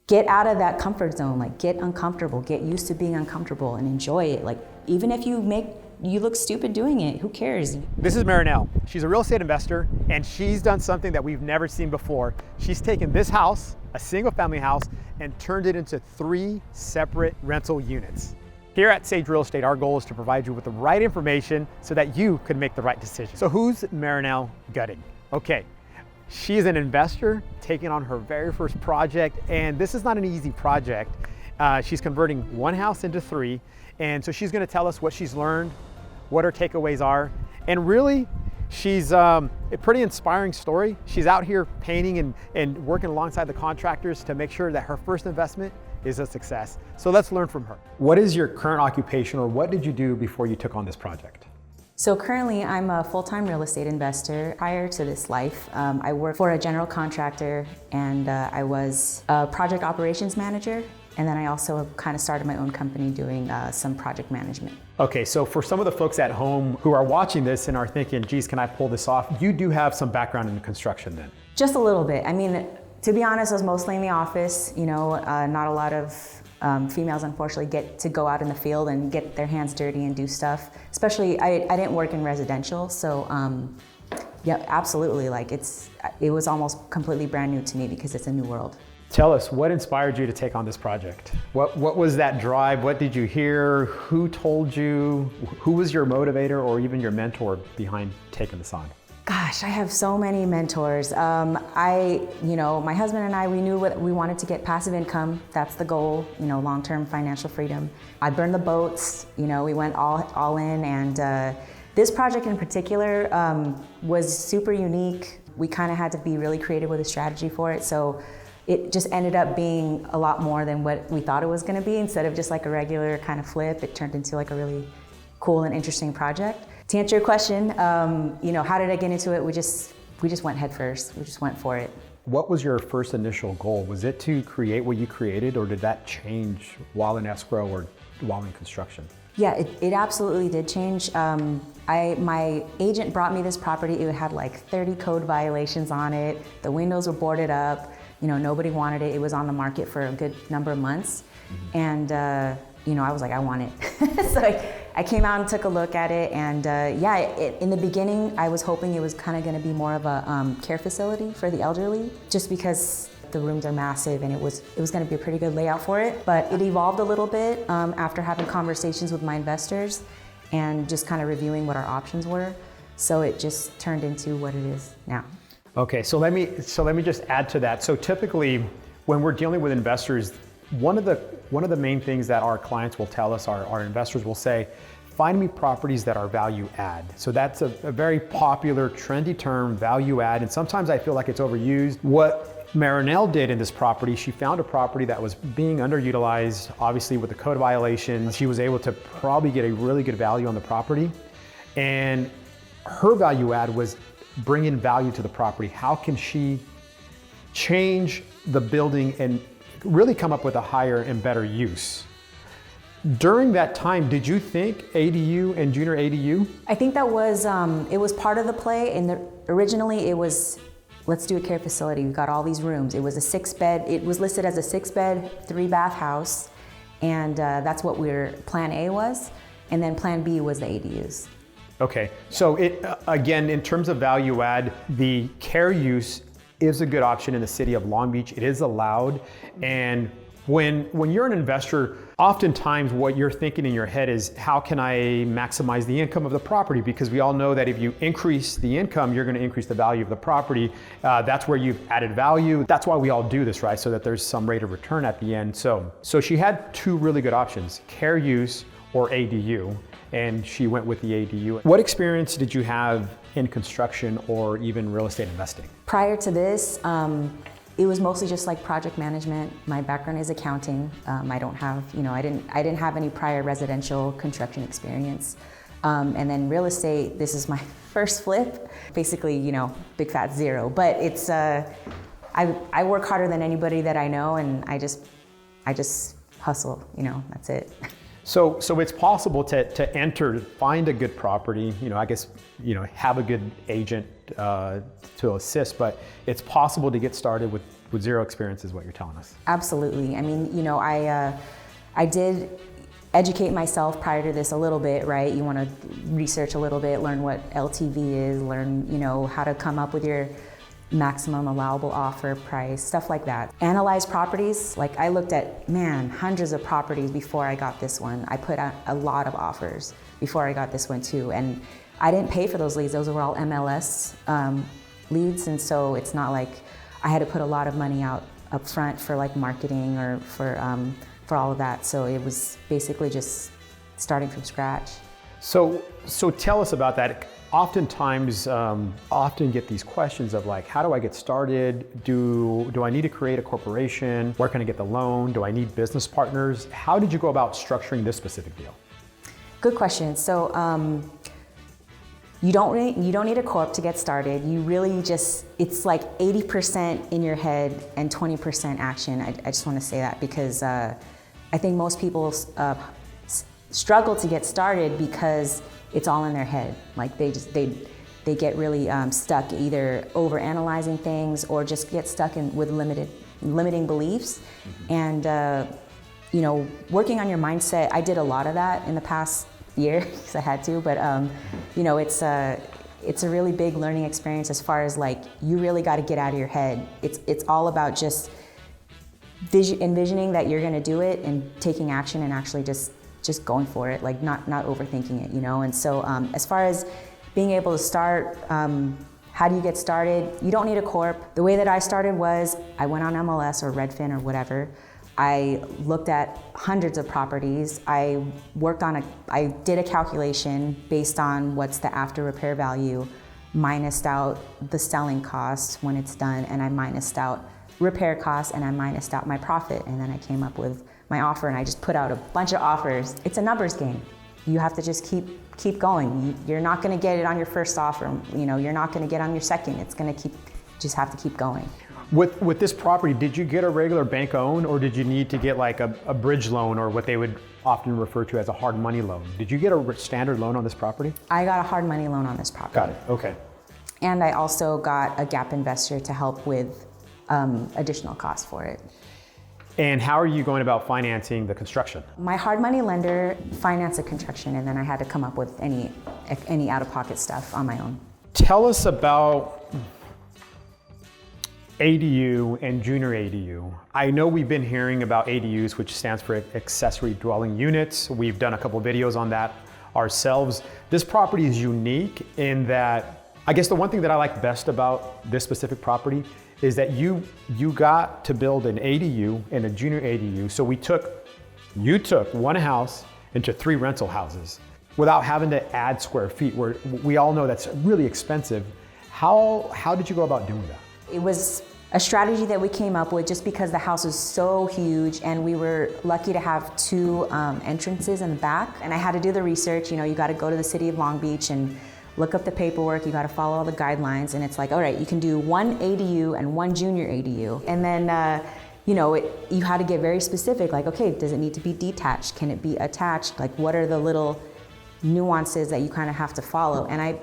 get out of that comfort zone, like get uncomfortable, get used to being uncomfortable and enjoy it. Like even if you look stupid doing it, who cares? This is Marinelle. She's a real estate investor, and she's done something that we've never seen before. She's taken this house, a single family house, and turned it into 3 separate rental units. Here at Sage Real Estate, our goal is to provide you with the right information so that you can make the right decision. So who's Marinelle Guting? Okay, she's an investor taking on her very first project, and this is not an easy project. She's converting 1 house into 3, and so she's gonna tell us what she's learned, what her takeaways are, and really, she's a pretty inspiring story. She's out here painting and working alongside the contractors to make sure that her first investment is a success. So let's learn from her. What is your current occupation, or what did you do before you took on this project? So currently I'm a full-time real estate investor. Prior to this life, I worked for a general contractor, and I was a project operations manager. And then I also kind of started my own company doing some project management. Okay, so for some of the folks at home who are watching this and are thinking, geez, can I pull this off? You do have some background in construction then? Just a little bit. I mean, to be honest, I was mostly in the office. You know, not a lot of females unfortunately get to go out in the field and get their hands dirty and do stuff. Especially, I didn't work in residential, so yeah, absolutely. Like it was almost completely brand new to me because it's a new world. Tell us, what inspired you to take on this project? What was that drive? What did you hear? Who told you? Who was your motivator or even your mentor behind taking this on? Gosh, I have so many mentors. My husband and I, we knew we wanted to get passive income. That's the goal, long-term financial freedom. I burned the boats, we went all in, and this project in particular was super unique. We kind of had to be really creative with a strategy for it. So it just ended up being a lot more than what we thought it was going to be. Instead of just like a regular kind of flip, it turned into like a really cool and interesting project. To answer your question, how did I get into it? We just went head first. We just went for it. What was your first initial goal? Was it to create what you created, or did that change while in escrow or while in construction? Yeah, it absolutely did change. My agent brought me this property. It had like 30 code violations on it. The windows were boarded up. Nobody wanted it. It was on the market for a good number of months. Mm-hmm. And, I was like, I want it. So I came out and took a look at it. And in the beginning, I was hoping it was kind of going to be more of a care facility for the elderly, just because the rooms are massive and it was going to be a pretty good layout for it. But it evolved a little bit after having conversations with my investors and just kind of reviewing what our options were. So it just turned into what it is now. Okay, so let me just add to that. So typically, when we're dealing with investors, one of the main things that our clients will tell us, our investors will say, find me properties that are value add. So that's a very popular, trendy term, value add, and sometimes I feel like it's overused. What Marinelle did in this property, she found a property that was being underutilized, obviously with the code violations. She was able to probably get a really good value on the property, and her value add was bring in value to the property. How can she change the building and really come up with a higher and better use? During that time, did you think ADU and junior ADU? I think that was, it was part of the play. And originally it was, let's do a care facility. We've got all these rooms. It was a 6-bed, it was listed as a 6-bed, 3-bath house. And that's what plan A was. And then plan B was the ADUs. Okay, so again, in terms of value add, the care use is a good option in the city of Long Beach. It is allowed, and when you're an investor, oftentimes what you're thinking in your head is, how can I maximize the income of the property? Because we all know that if you increase the income, you're going to increase the value of the property. That's where you've added value. That's why we all do this, right? So that there's some rate of return at the end. So she had 2 really good options, care use or ADU. And she went with the ADU. What experience did you have in construction or even real estate investing? Prior to this, it was mostly just like project management. My background is accounting. I don't have, I didn't have any prior residential construction experience. And then real estate, this is my first flip. Basically, big fat zero. But it's, I work harder than anybody that I know, and I just hustle. That's it. So it's possible to find a good property, have a good agent to assist, but it's possible to get started with with zero experience is what you're telling us. Absolutely. I mean, you know, I did educate myself prior to this a little bit, right? You want to research a little bit, learn what LTV is, learn, you know, how to come up with your maximum allowable offer price, stuff like that. Analyze properties. Like I looked at, man, hundreds of properties before I got this one. I put out a lot of offers before I got this one too. And I didn't pay for those leads. Those were all MLS leads. And so it's not like I had to put a lot of money out up front for like marketing or for all of that. So it was basically just starting from scratch. So tell us about that. Oftentimes, often get these questions of like, how do I get started? Do I need to create a corporation? Where can I get the loan? Do I need business partners? How did you go about structuring this specific deal? Good question. So you don't need a corp to get started. You really just, it's like 80% in your head and 20% action. I just want to say that because I think most people struggle to get started because it's all in their head. Like they get really stuck either over analyzing things or just get stuck with limiting beliefs. And you know, working on your mindset, I did a lot of that in the past year because I had to, but you know, it's a really big learning experience as far as like, you really got to get out of your head. It's all about just envisioning that you're going to do it and taking action and actually just going for it, like not overthinking it, you know? And so as far as being able to start, how do you get started? You don't need a corp. The way that I started was I went on MLS or Redfin or whatever. I looked at hundreds of properties. I did a calculation based on what's the after repair value, minused out the selling costs when it's done, and I minused out repair costs, and I minused out my profit, and then I came up with my offer, and I just put out a bunch of offers. It's a numbers game. You have to just keep going. You're not going to get it on your first offer. You know, you're not going to get on your second. It's going to just have to keep going. With this property, did you get a regular bank loan, or did you need to get like a bridge loan, or what they would often refer to as a hard money loan? Did you get a standard loan on this property? I got a hard money loan on this property. Got it, okay. And I also got a gap investor to help with additional costs for it. And how are you going about financing the construction? My hard money lender financed the construction, and then I had to come up with any out-of-pocket stuff on my own. Tell us about ADU and junior ADU. I know we've been hearing about ADUs, which stands for accessory dwelling units. We've done a couple of videos on that ourselves. This property is unique in that, I guess the one thing that I like best about this specific property is that you got to build an ADU and a junior ADU. So you took one house into 3 rental houses without having to add square feet, where we all know that's really expensive. How did you go about doing that? It was a strategy that we came up with just because the house was so huge, and we were lucky to have 2 entrances in the back. And I had to do the research. You know, you got to go to the city of Long Beach and look up the paperwork. You got to follow all the guidelines, and it's like, all right, you can do 1 ADU and 1 junior ADU. And then, you know, you had to get very specific. Like, okay, does it need to be detached? Can it be attached? Like, what are the little nuances that you kind of have to follow? And I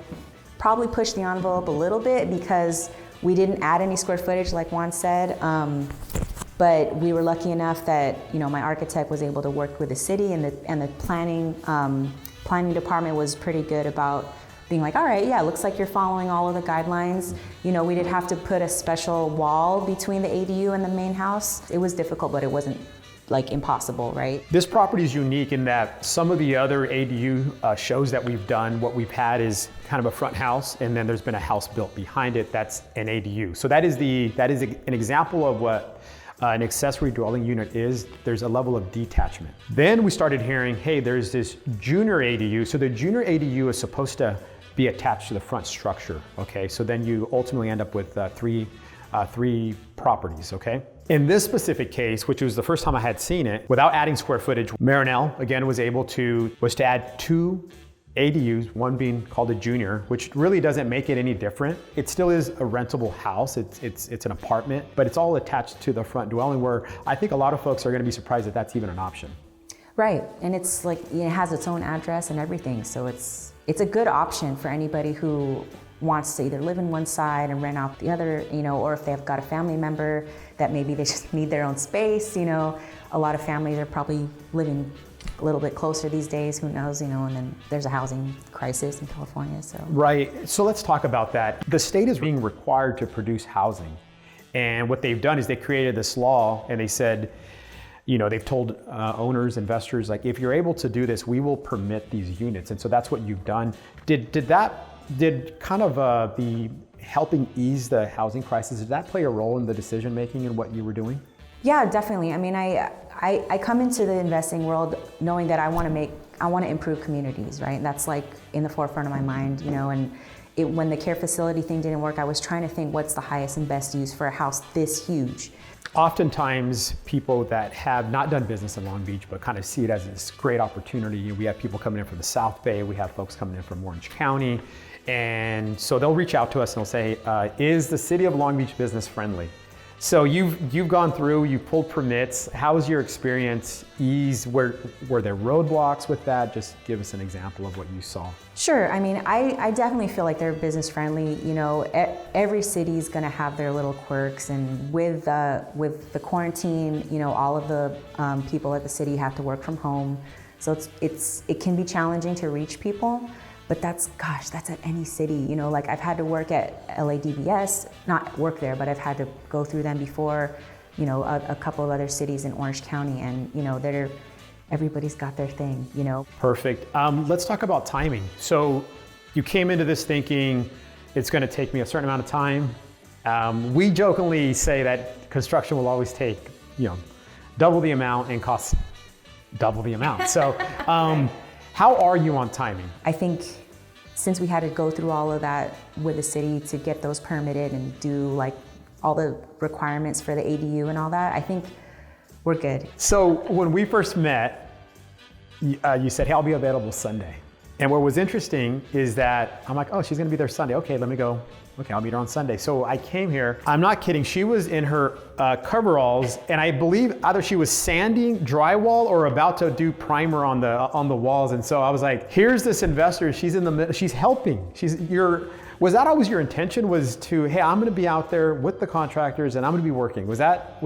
probably pushed the envelope a little bit because we didn't add any square footage, like Juan said, but we were lucky enough that, you know, my architect was able to work with the city, and the planning department was pretty good about being like, all right, yeah, it looks like you're following all of the guidelines. You know, we did have to put a special wall between the ADU and the main house. It was difficult, but it wasn't like impossible, right? This property is unique in that some of the other ADU shows that we've done, what we've had is kind of a front house, and then there's been a house built behind it that's an ADU. So that is an example of what an accessory dwelling unit is. There's a level of detachment. Then we started hearing, hey, there's this junior ADU. So the junior ADU is supposed to be attached to the front structure, okay? So then you ultimately end up with three properties, okay? In this specific case, which was the first time I had seen it, without adding square footage, Marinelle, again, was to add 2 ADUs, one being called a junior, which really doesn't make it any different. It still is a rentable house. It's an apartment, but it's all attached to the front dwelling, where I think a lot of folks are gonna be surprised that that's even an option. Right, and it's like, it has its own address and everything, so it's a good option for anybody who wants to either live in one side and rent out the other, or if they've got a family member that maybe they just need their own space, a lot of families are probably living a little bit closer these days, who knows, and then there's a housing crisis in California, so. Right, so let's talk about that. The state is being required to produce housing. And what they've done is they created this law and they said, they've told owners, investors, like, if you're able to do this, we will permit these units. And so that's what you've done. Did kind of the helping ease the housing crisis, did that play a role in the decision making and what you were doing? Yeah, definitely. I mean, I come into the investing world knowing that I want to improve communities, right? And that's like in the forefront of my mind, and when the care facility thing didn't work, I was trying to think what's the highest and best use for a house this huge. Oftentimes, people that have not done business in Long Beach, but kind of see it as this great opportunity. We have people coming in from the South Bay, we have folks coming in from Orange County, and so they'll reach out to us and they'll say, is the city of Long Beach business friendly? So you've gone through, you've pulled permits. How was your experience? Were there roadblocks with that? Just give us an example of what you saw. Sure. I mean, I definitely feel like they're business friendly. Every city is going to have their little quirks, and with the quarantine, all of the people at the city have to work from home, so it can be challenging to reach people. But that's at any city, like I've had to work at LADBS, not work there, but I've had to go through them before, a couple of other cities in Orange County, and everybody's got their thing, Perfect. Let's talk about timing. So you came into this thinking it's going to take me a certain amount of time. We jokingly say that construction will always take, double the amount and cost double the amount. So how are you on timing? I think since we had to go through all of that with the city to get those permitted and do like all the requirements for the ADU and all that, I think we're good. So when we first met, you said, hey, I'll be available Sunday. And what was interesting is that I'm like, oh, she's gonna be there Sunday. Okay, let me go. Okay, I'll meet her on Sunday. So I came here, I'm not kidding, she was in her coveralls, and I believe either she was sanding drywall or about to do primer on the walls. And so I was like, here's this investor, she's in the middle, she's helping. Was that always your intention, was to, hey, I'm gonna be out there with the contractors and I'm gonna be working? Was that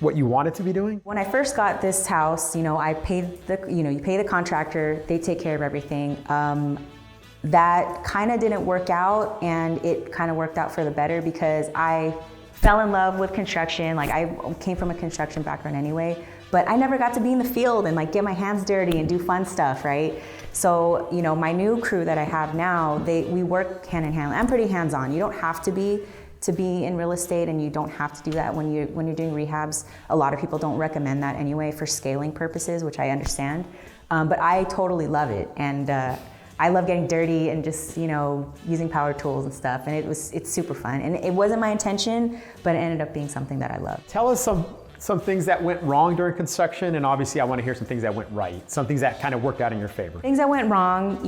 what you wanted to be doing? When I first got this house, I paid you pay the contractor, they take care of everything. That kind of didn't work out, and it kind of worked out for the better because I fell in love with construction. Like, I came from a construction background anyway, but I never got to be in the field and like get my hands dirty and do fun stuff, right? So, my new crew that I have now, we work hand in hand. I'm pretty hands-on. You don't have to be in real estate, and you don't have to do that when you're doing rehabs. A lot of people don't recommend that anyway for scaling purposes, which I understand. But I totally love it, and I love getting dirty and just, using power tools and stuff, and it's super fun. And it wasn't my intention, but it ended up being something that I love. Tell us some things that went wrong during construction, and obviously I want to hear some things that went right, some things that kind of worked out in your favor. Things that went wrong,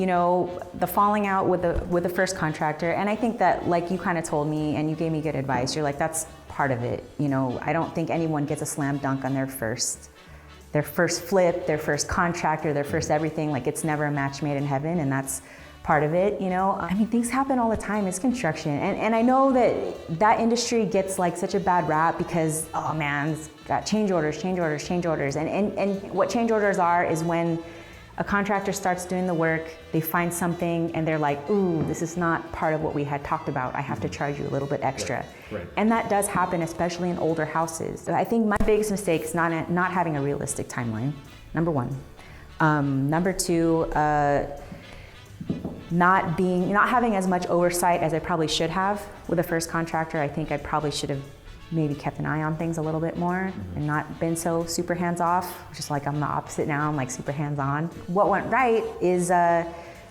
the falling out with the first contractor, and I think that, like you kind of told me, and you gave me good advice, you're like, that's part of it. I don't think anyone gets a slam dunk on their first flip, their first contractor, their first everything. Like, it's never a match made in heaven, and that's part of it, I mean, things happen all the time. It's construction. And I know that industry gets like such a bad rap because, oh man, it's got change orders. And what change orders are is when a contractor starts doing the work, they find something and they're like, ooh, this is not part of what we had talked about. I have to charge you a little bit extra. Right. And that does happen, especially in older houses. So I think my biggest mistake is not having a realistic timeline, number one. Number two, not having as much oversight as I probably should have with the first contractor. I think I probably should have maybe kept an eye on things a little bit more and not been so super hands-off. Just like I'm the opposite now, I'm like super hands-on. What went right is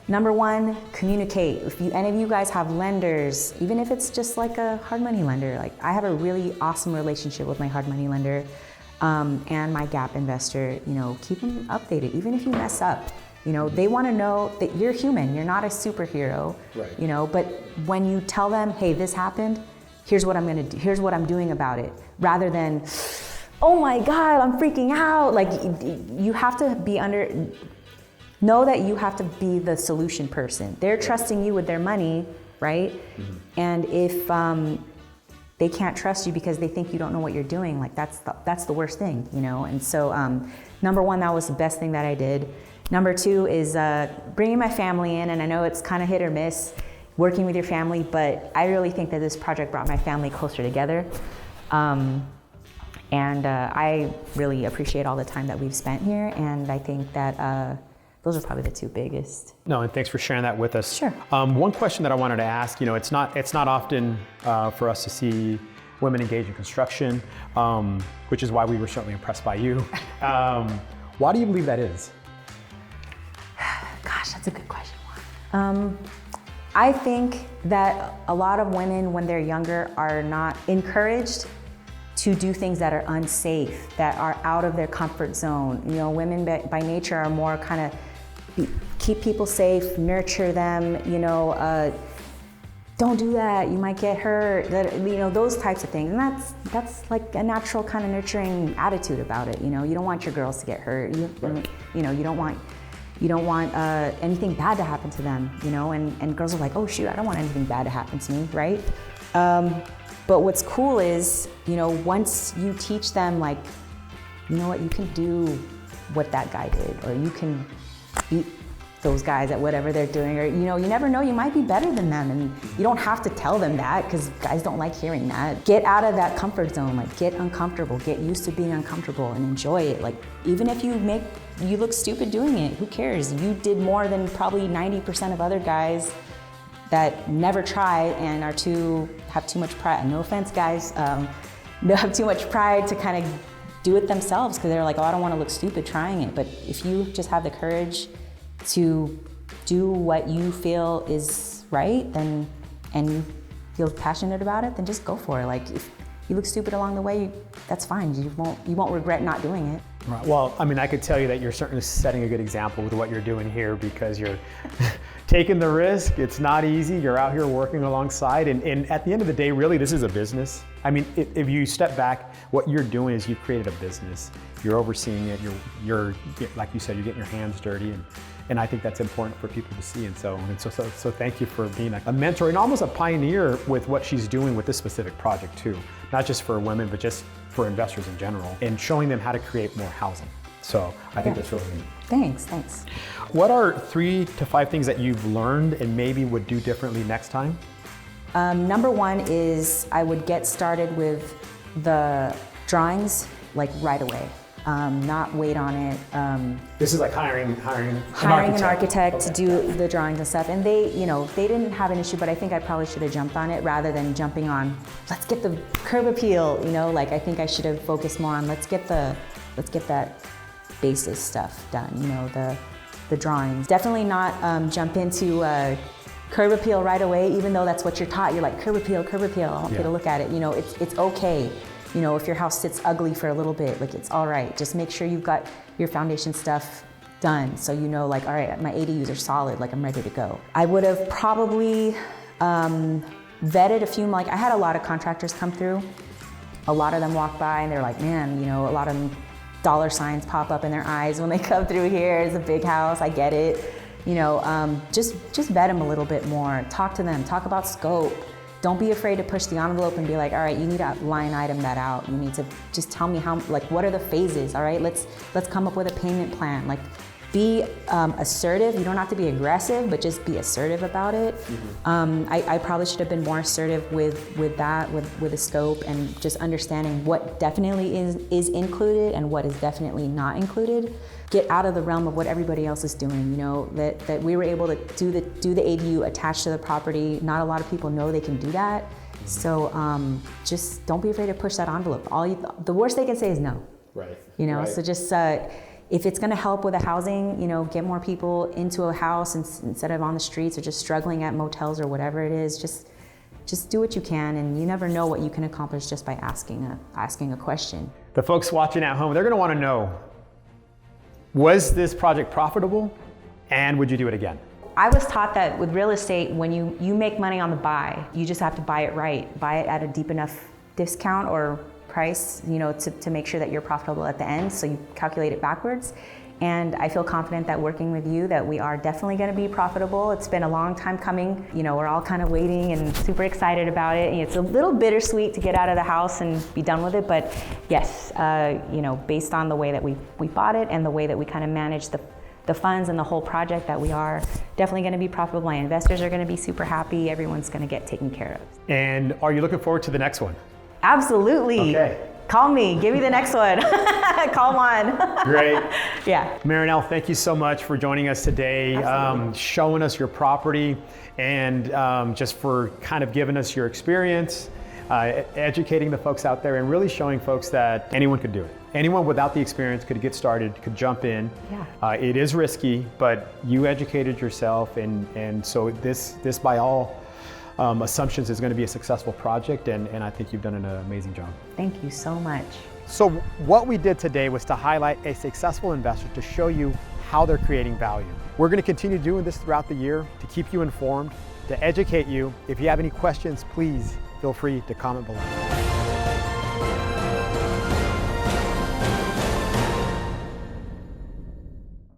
number one, communicate. If any of you guys have lenders, even if it's just like a hard money lender, like I have a really awesome relationship with my hard money lender and my gap investor, keep them updated, even if you mess up. They want to know that you're human, you're not a superhero, right. But when you tell them, hey, this happened, here's what I'm gonna do, here's what I'm doing about it, rather than, oh my God, I'm freaking out. Like, you have to know that you have to be the solution person. They're trusting you with their money, right? And if they can't trust you because they think you don't know what you're doing, like that's the worst thing, you know? And so number one, that was the best thing that I did. Number two is bringing my family in, and I know it's kind of hit or miss working with your family, but I really think that this project brought my family closer together. I really appreciate all the time that we've spent here, and I think that those are probably the two biggest. No, and thanks for sharing that with us. Sure. One question that I wanted to ask, you know, it's not often for us to see women engage in construction, which is why we were certainly impressed by you. Why do you believe that is? Gosh, that's a good question. I think that a lot of women, when they're younger, are not encouraged to do things that are unsafe, that are out of their comfort zone. You know, women by nature are more kind of keep people safe, nurture them, you know, don't do that, you might get hurt, you know, those types of things. And that's like a natural kind of nurturing attitude about it. You know, you don't want your girls to get hurt. You know, you don't want anything bad to happen to them, you know, and girls are like, oh shoot, I don't want anything bad to happen to me, right? But what's cool is, you know, once you teach them, like, you know what, you can do what that guy did, or you can beat those guys at whatever they're doing, or, you know, you never know, you might be better than them, and you don't have to tell them that, because guys don't like hearing that. Get out of that comfort zone, like get uncomfortable, get used to being uncomfortable and enjoy it. Like, even if you look stupid doing it, who cares? You did more than probably 90% of other guys that never try and have too much pride. No offense, guys, have too much pride to kind of do it themselves because they're like, oh, I don't want to look stupid trying it. But if you just have the courage to do what you feel is right, and you feel passionate about it, then just go for it. Like, if you look stupid along the way, that's fine. You won't regret not doing it. Right. Well, I mean, I could tell you that you're certainly setting a good example with what you're doing here, because you're taking the risk. It's not easy. You're out here working alongside. And at the end of the day, really, this is a business. I mean, if you step back, what you're doing is you've created a business. You're overseeing it. You're like you said, you're getting your hands dirty. And I think that's important for people to see. And so thank you for being a mentor and almost a pioneer with what she's doing with this specific project too. Not just for women, but just for investors in general, and showing them how to create more housing. So I think that's really neat. Thanks. What are 3 to 5 things that you've learned and maybe would do differently next time? Number one is I would get started with the drawings like right away. Not wait on it. This is like hiring an architect to do the drawings and stuff. And they didn't have an issue, but I think I probably should have jumped on it rather than jumping on, let's get the curb appeal, you know, like I think I should have focused more on let's get that basis stuff done, you know, the drawings. Definitely not jump into curb appeal right away, even though that's what you're taught. You're like, curb appeal, I want you to look at it. You know, it's okay. You know, if your house sits ugly for a little bit, like it's all right. Just make sure you've got your foundation stuff done. So you know, like, all right, my ADUs are solid, like I'm ready to go. I would have probably vetted a few, like I had a lot of contractors come through. A lot of them walk by and they're like, man, you know, a lot of them dollar signs pop up in their eyes when they come through here. It's a big house, I get it. You know, just vet them a little bit more. Talk to them, talk about scope. Don't be afraid to push the envelope and be like, all right, you need to line item that out. You need to just tell me how, like, what are the phases, all right? Let's come up with a payment plan. Like, be assertive. You don't have to be aggressive, but just be assertive about it. Mm-hmm. I probably should have been more assertive with the scope and just understanding what definitely is included and what is definitely not included. Get out of the realm of what everybody else is doing. You know, that we were able to do the ADU attached to the property. Not a lot of people know they can do that. Mm-hmm. So just don't be afraid to push that envelope. The worst they can say is no. Right. You know, right. So just if it's going to help with the housing, you know, get more people into a house instead of on the streets or just struggling at motels or whatever it is. Just do what you can, and you never know what you can accomplish just by asking a question. The folks watching at home, they're going to want to know, was this project profitable, and would you do it again? I was taught that with real estate, when you make money on the buy, you just have to buy it right. Buy it at a deep enough discount or price, you know, to make sure that you're profitable at the end. So you calculate it backwards. And I feel confident that working with you that we are definitely going to be profitable. It's been a long time coming. You know, we're all kind of waiting and super excited about it. And it's a little bittersweet to get out of the house and be done with it. But yes, you know, based on the way that we bought it and the way that we kind of managed the funds and the whole project, that we are definitely going to be profitable. My investors are going to be super happy. Everyone's going to get taken care of. And are you looking forward to the next one? Absolutely. Okay. Call me, give me the next one. Call Juan. Great. Yeah. Marinelle, thank you so much for joining us today, showing us your property, and just for kind of giving us your experience, educating the folks out there, and really showing folks that anyone could do it. Anyone without the experience could get started, could jump in. Yeah. It is risky, but you educated yourself, and so this by all assumptions is going to be a successful project, and I think you've done an amazing job. Thank you so much. So what we did today was to highlight a successful investor to show you how they're creating value. We're going to continue doing this throughout the year to keep you informed, to educate you. If you have any questions, please feel free to comment below.